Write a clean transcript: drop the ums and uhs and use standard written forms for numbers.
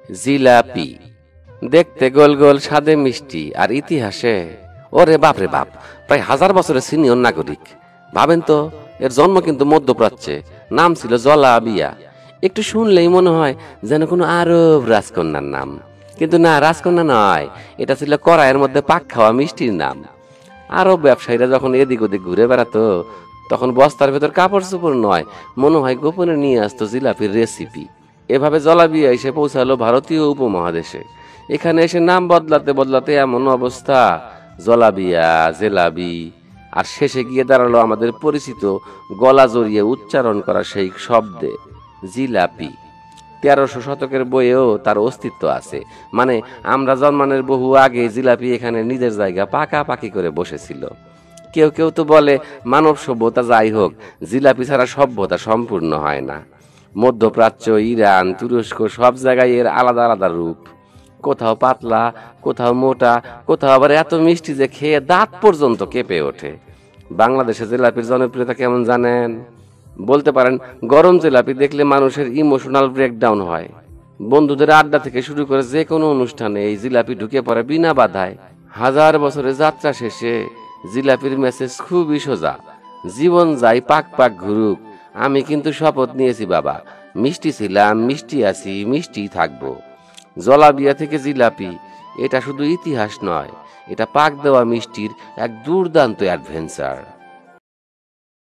জিলাপি দেখতে গোল গোল, স্বাদে মিষ্টি, আর ইতিহাসে ওরে বাপ রে বাপ, প্রায় 1000 বছরের সিনিয়র নাগরিক। ভাবেন তো, এর জন্ম কিন্তু মধ্যপ্রাচ্যে, নাম ছিল জলাবিয়া। একটু শুনলেই মনে হয় যেন কোনো আরব রাজকন্যার নাম, কিন্তু না, রাজকন্যা নয়, এটা ছিল কড়াইয়ের মধ্যে পাক খাওয়া মিষ্টির নাম। আরব ব্যবসায়ীরা যখন এদিক ওদিক ঘুরে বেড়াতো, তখন বস্তার ভেতর কাপড় চোপড় নয়, মনে হয় গোপনে নিয়ে আসতো জিলাপির রেসিপি। এভাবে জলাবিয়া এসে পৌঁছালো ভারতীয় উপমহাদেশে। এখানে এসে নাম বদলাতে বদলাতে এমন অবস্থা, জলাবিয়া, জেলাবি, আর শেষে গিয়ে দাঁড়ালো আমাদের পরিচিত গলা জড়িয়ে উচ্চারণ করা সেই শব্দে, জিলাপি। 1300 শতকের বইয়েও তার অস্তিত্ব আছে। মানে আমরা জন্মানোর বহু আগে জিলাপি এখানে নিজের জায়গা পাকাপাকি করে বসেছিল। কেউ কেউ তো বলে মানব সভ্যতা যাই হোক, জিলাপি ছাড়া সভ্যতা সম্পূর্ণ হয় না। মধ্যপ্রাচ্য, ইরান, তুরস্ক, সব জায়গায় এর আলাদা আলাদা রূপ। কোথাও পাতলা, কোথাও মোটা, কোথাও আবার এত মিষ্টি যে খেয়ে দাঁত পর্যন্ত কেঁপে ওঠে। বাংলাদেশে জিলাপির জনপ্রিয়তা কেমন জানেন? বলতে পারেন গরম জিলাপি দেখলে মানুষের ইমোশনাল ব্রেকডাউন হয়। বন্ধুদের আড্ডা থেকে শুরু করে যে কোনো অনুষ্ঠানে এই জিলাপি ঢুকে পড়ে বিনা বাধায়। 1000 বছরের যাত্রা শেষে জিলাপির মেসেজ খুবই সোজা, জীবন যাই পাক পাক ঘুরুক, আমি কিন্তু শপথ নিয়েছি বাবা, মিষ্টি ছিলাম, মিষ্টি আছি, মিষ্টি থাকবো। জলাবিয়া থেকে জিলাপি, এটা শুধু ইতিহাস নয়, এটা পাক দেওয়া মিষ্টির এক দুর্দান্ত অ্যাডভেঞ্চার।